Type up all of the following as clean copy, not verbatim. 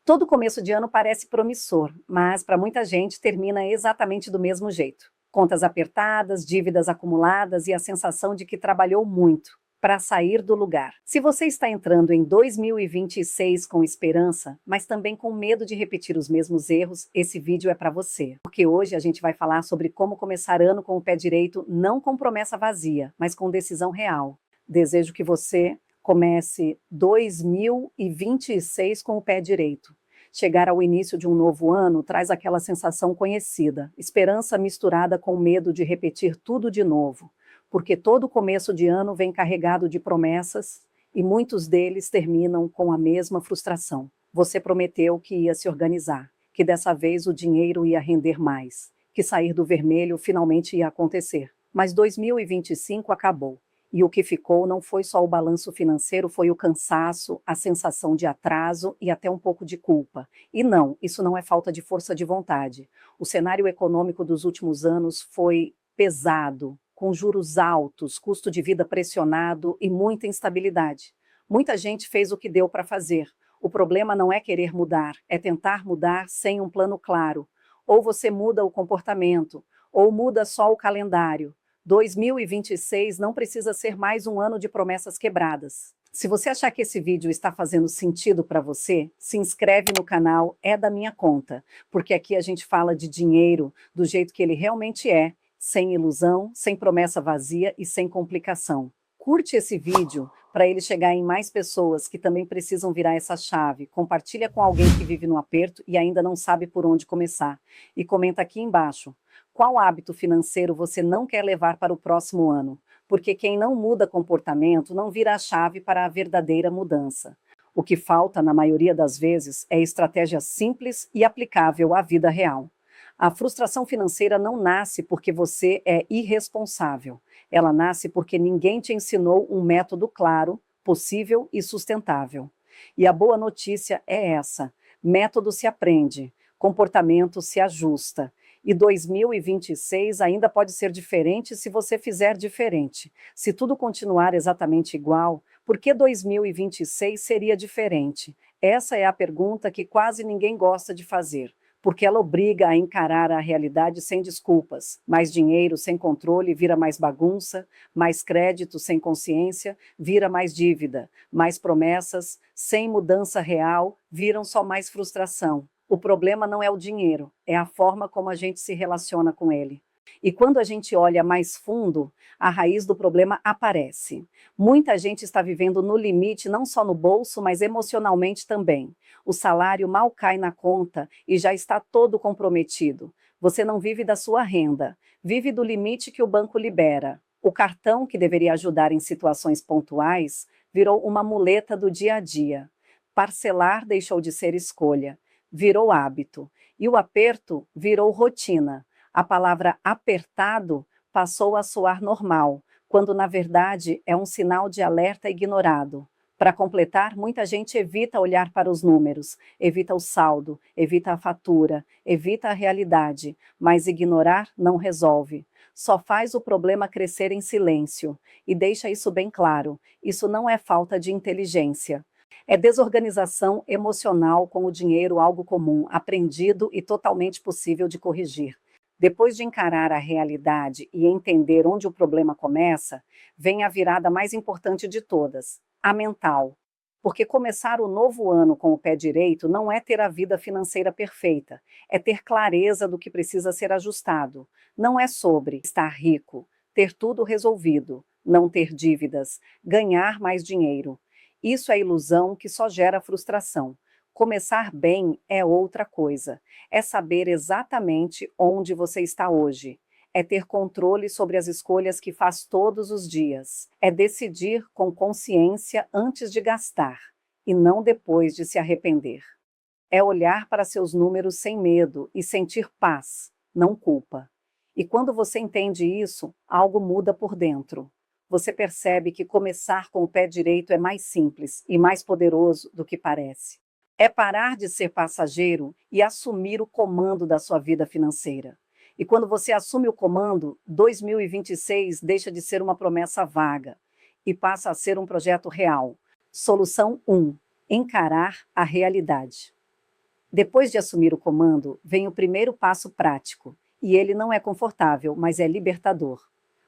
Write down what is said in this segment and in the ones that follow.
Todo começo de ano parece promissor, mas para muita gente termina exatamente do mesmo jeito. Contas apertadas, dívidas acumuladas e a sensação de que trabalhou muito para sair do lugar. Se você está entrando em 2026 com esperança, mas também com medo de repetir os mesmos erros, esse vídeo é para você. Porque hoje a gente vai falar sobre como começar ano com o pé direito, não com promessa vazia, mas com decisão real. Desejo que você comece 2026 com o pé direito. Chegar ao início de um novo ano traz aquela sensação conhecida, esperança misturada com medo de repetir tudo de novo, porque todo começo de ano vem carregado de promessas e muitos deles terminam com a mesma frustração. Você prometeu que ia se organizar, que dessa vez o dinheiro ia render mais, que sair do vermelho finalmente ia acontecer. Mas 2025 acabou. E o que ficou não foi só o balanço financeiro, foi o cansaço, a sensação de atraso e até um pouco de culpa. E não, isso não é falta de força de vontade. O cenário econômico dos últimos anos foi pesado, com juros altos, custo de vida pressionado e muita instabilidade. Muita gente fez o que deu para fazer. O problema não é querer mudar, é tentar mudar sem um plano claro. Ou você muda o comportamento, ou muda só o calendário. 2026 não precisa ser mais um ano de promessas quebradas. Se você achar que esse vídeo está fazendo sentido para você, se inscreve no canal, é da minha conta, porque aqui a gente fala de dinheiro do jeito que ele realmente é, sem ilusão, sem promessa vazia e sem complicação. Curte esse vídeo para ele chegar em mais pessoas que também precisam virar essa chave. Compartilha com alguém que vive no aperto e ainda não sabe por onde começar. E comenta aqui embaixo. Qual hábito financeiro você não quer levar para o próximo ano? Porque quem não muda comportamento não vira a chave para a verdadeira mudança. O que falta, na maioria das vezes, é estratégia simples e aplicável à vida real. A frustração financeira não nasce porque você é irresponsável. Ela nasce porque ninguém te ensinou um método claro, possível e sustentável. E a boa notícia é essa: método se aprende, comportamento se ajusta. E 2026 ainda pode ser diferente se você fizer diferente. Se tudo continuar exatamente igual, por que 2026 seria diferente? Essa é a pergunta que quase ninguém gosta de fazer, porque ela obriga a encarar a realidade sem desculpas. Mais dinheiro sem controle vira mais bagunça, mais crédito sem consciência vira mais dívida, mais promessas sem mudança real viram só mais frustração. O problema não é o dinheiro, é a forma como a gente se relaciona com ele. E quando a gente olha mais fundo, a raiz do problema aparece. Muita gente está vivendo no limite, não só no bolso, mas emocionalmente também. O salário mal cai na conta e já está todo comprometido. Você não vive da sua renda, vive do limite que o banco libera. O cartão, que deveria ajudar em situações pontuais, virou uma muleta do dia a dia. Parcelar deixou de ser escolha. Virou hábito. E o aperto virou rotina. A palavra apertado passou a soar normal, quando na verdade é um sinal de alerta ignorado. Para completar, muita gente evita olhar para os números, evita o saldo, evita a fatura, evita a realidade, mas ignorar não resolve. Só faz o problema crescer em silêncio. E deixa isso bem claro: isso não é falta de inteligência. É desorganização emocional com o dinheiro, algo comum, aprendido e totalmente possível de corrigir. Depois de encarar a realidade e entender onde o problema começa, vem a virada mais importante de todas, a mental. Porque começar o novo ano com o pé direito não é ter a vida financeira perfeita, é ter clareza do que precisa ser ajustado. Não é sobre estar rico, ter tudo resolvido, não ter dívidas, ganhar mais dinheiro. Isso é ilusão que só gera frustração. Começar bem é outra coisa. É saber exatamente onde você está hoje. É ter controle sobre as escolhas que faz todos os dias. É decidir com consciência antes de gastar, e não depois de se arrepender. É olhar para seus números sem medo e sentir paz, não culpa. E quando você entende isso, algo muda por dentro. Você percebe que começar com o pé direito é mais simples e mais poderoso do que parece. É parar de ser passageiro e assumir o comando da sua vida financeira. E quando você assume o comando, 2026 deixa de ser uma promessa vaga e passa a ser um projeto real. Solução 1: encarar a realidade. Depois de assumir o comando, vem o primeiro passo prático, e ele não é confortável, mas é libertador.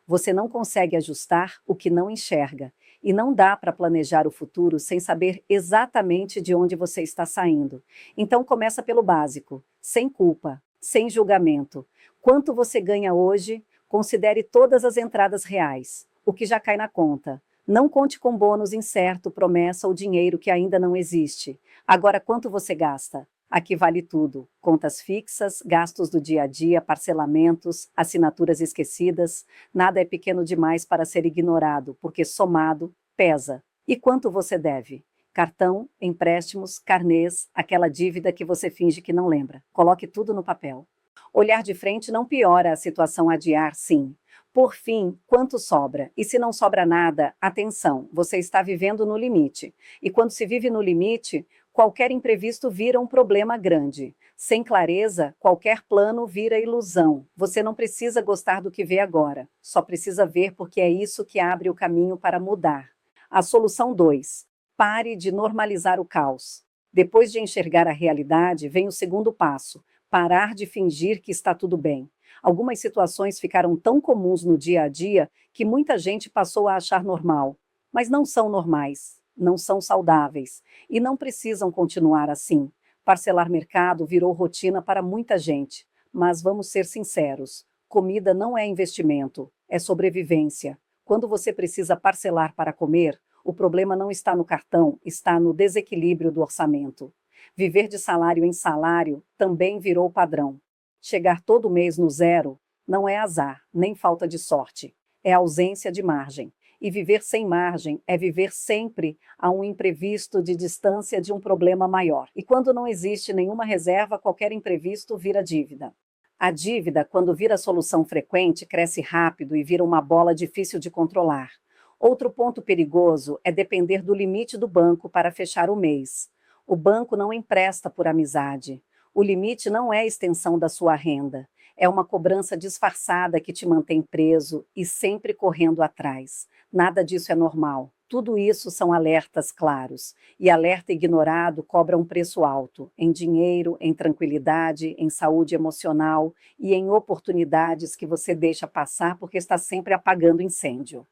Você não consegue ajustar o que não enxerga, e não dá para planejar o futuro sem saber exatamente de onde você está saindo. Então começa pelo básico, sem culpa, sem julgamento. Quanto você ganha hoje? Considere todas as entradas reais, o que já cai na conta. Não conte com bônus incerto, promessa ou dinheiro que ainda não existe. Agora, quanto você gasta? Aqui vale tudo: contas fixas, gastos do dia a dia, parcelamentos, assinaturas esquecidas. Nada é pequeno demais para ser ignorado, porque somado, pesa. E quanto você deve? Cartão, empréstimos, carnês, aquela dívida que você finge que não lembra. Coloque tudo no papel. Olhar de frente não piora a situação, adiar, sim. Por fim, quanto sobra? E se não sobra nada, atenção, você está vivendo no limite. E quando se vive no limite, qualquer imprevisto vira um problema grande. Sem clareza, qualquer plano vira ilusão. Você não precisa gostar do que vê agora, só precisa ver, porque é isso que abre o caminho para mudar. A solução 2. Pare de normalizar o caos. Depois de enxergar a realidade, vem o segundo passo: parar de fingir que está tudo bem. Algumas situações ficaram tão comuns no dia a dia que muita gente passou a achar normal. Mas não são normais, não são saudáveis e não precisam continuar assim. Parcelar mercado virou rotina para muita gente. Mas vamos ser sinceros: comida não é investimento, é sobrevivência. Quando você precisa parcelar para comer, o problema não está no cartão, está no desequilíbrio do orçamento. Viver de salário em salário também virou padrão. Chegar todo mês no zero não é azar, nem falta de sorte. É ausência de margem. E viver sem margem é viver sempre a um imprevisto de distância de um problema maior. E quando não existe nenhuma reserva, qualquer imprevisto vira dívida. A dívida, quando vira solução frequente, cresce rápido e vira uma bola difícil de controlar. Outro ponto perigoso é depender do limite do banco para fechar o mês. O banco não empresta por amizade. O limite não é extensão da sua renda. É uma cobrança disfarçada que te mantém preso e sempre correndo atrás. Nada disso é normal. Tudo isso são alertas claros. E alerta ignorado cobra um preço alto, em dinheiro, em tranquilidade, em saúde emocional e em oportunidades que você deixa passar porque está sempre apagando incêndio.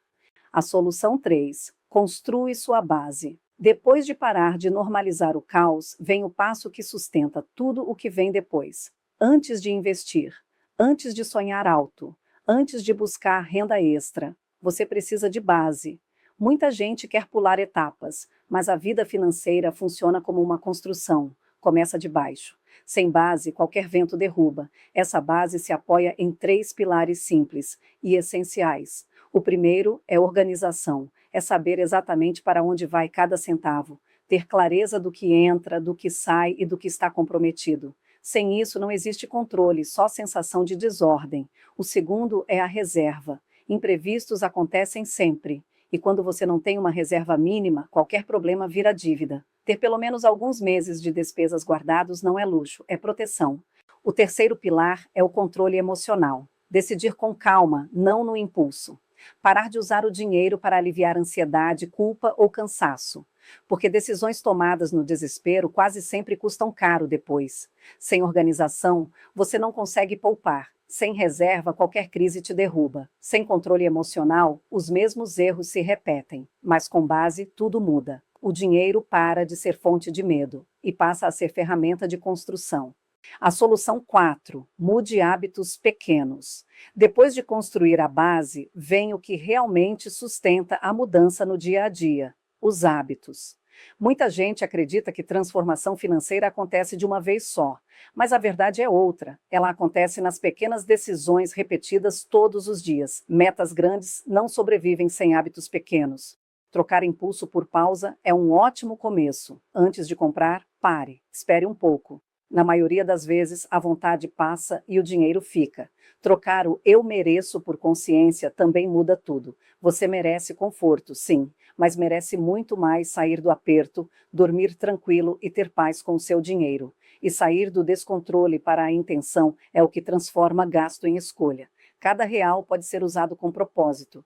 A solução 3. Construi sua base. Depois de parar de normalizar o caos, vem o passo que sustenta tudo o que vem depois. Antes de investir, antes de sonhar alto, antes de buscar renda extra, você precisa de base. Muita gente quer pular etapas, mas a vida financeira funciona como uma construção. Começa de baixo. Sem base, qualquer vento derruba. Essa base se apoia em 3 pilares simples e essenciais. O primeiro é organização. É saber exatamente para onde vai cada centavo, ter clareza do que entra, do que sai e do que está comprometido. Sem isso, não existe controle, só sensação de desordem. O segundo é a reserva. Imprevistos acontecem sempre. E quando você não tem uma reserva mínima, qualquer problema vira dívida. Ter pelo menos alguns meses de despesas guardados não é luxo, é proteção. O terceiro pilar é o controle emocional. Decidir com calma, não no impulso. Parar de usar o dinheiro para aliviar ansiedade, culpa ou cansaço. Porque decisões tomadas no desespero quase sempre custam caro depois. Sem organização, você não consegue poupar. Sem reserva, qualquer crise te derruba. Sem controle emocional, os mesmos erros se repetem. Mas com base, tudo muda. O dinheiro para de ser fonte de medo e passa a ser ferramenta de construção. A solução 4. Mude hábitos pequenos. Depois de construir a base, vem o que realmente sustenta a mudança no dia a dia: os hábitos. Muita gente acredita que transformação financeira acontece de uma vez só, mas a verdade é outra. Ela acontece nas pequenas decisões repetidas todos os dias. Metas grandes não sobrevivem sem hábitos pequenos. Trocar impulso por pausa é um ótimo começo. Antes de comprar, pare, espere um pouco. Na maioria das vezes, a vontade passa e o dinheiro fica. Trocar o eu mereço por consciência também muda tudo. Você merece conforto, sim, mas merece muito mais sair do aperto, dormir tranquilo e ter paz com o seu dinheiro. E sair do descontrole para a intenção é o que transforma gasto em escolha. Cada real pode ser usado com propósito,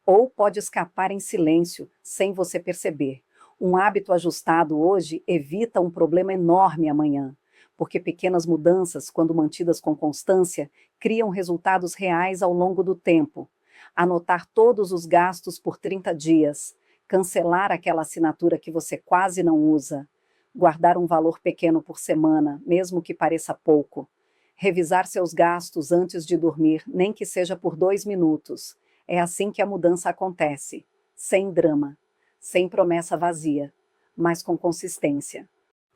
ou pode escapar em silêncio, sem você perceber. Um hábito ajustado hoje evita um problema enorme amanhã. porque pequenas mudanças, quando mantidas com constância, criam resultados reais ao longo do tempo. Anotar todos os gastos por 30 dias, cancelar aquela assinatura que você quase não usa, guardar um valor pequeno por semana, mesmo que pareça pouco, revisar seus gastos antes de dormir, nem que seja por 2 minutos. É assim que a mudança acontece, sem drama, sem promessa vazia, mas com consistência.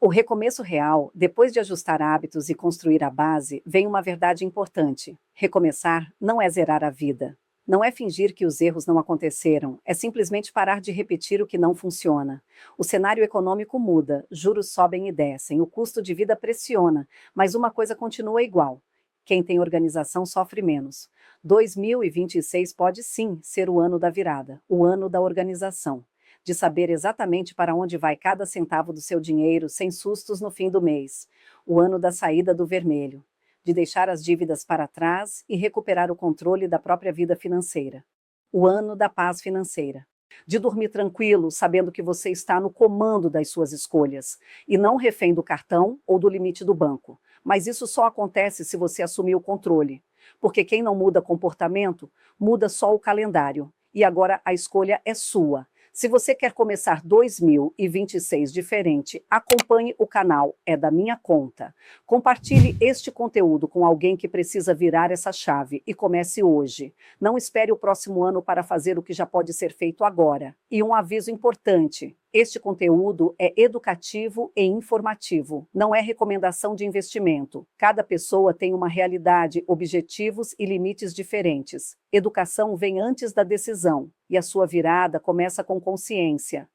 O recomeço real, depois de ajustar hábitos e construir a base, vem uma verdade importante. Recomeçar não é zerar a vida. Não é fingir que os erros não aconteceram, é simplesmente parar de repetir o que não funciona. O cenário econômico muda, juros sobem e descem, o custo de vida pressiona, mas uma coisa continua igual. Quem tem organização sofre menos. 2026 pode sim ser o ano da virada, o ano da organização, de saber exatamente para onde vai cada centavo do seu dinheiro sem sustos no fim do mês, o ano da saída do vermelho, de deixar as dívidas para trás e recuperar o controle da própria vida financeira, o ano da paz financeira, de dormir tranquilo, sabendo que você está no comando das suas escolhas e não refém do cartão ou do limite do banco. Mas isso só acontece se você assumir o controle, porque quem não muda comportamento, muda só o calendário. E agora a escolha é sua. Se você quer começar 2026 diferente, acompanhe o canal É da Minha Conta. Compartilhe este conteúdo com alguém que precisa virar essa chave e comece hoje. Não espere o próximo ano para fazer o que já pode ser feito agora. E um aviso importante: este conteúdo é educativo e informativo, não é recomendação de investimento. Cada pessoa tem uma realidade, objetivos e limites diferentes. Educação vem antes da decisão, e a sua virada começa com consciência.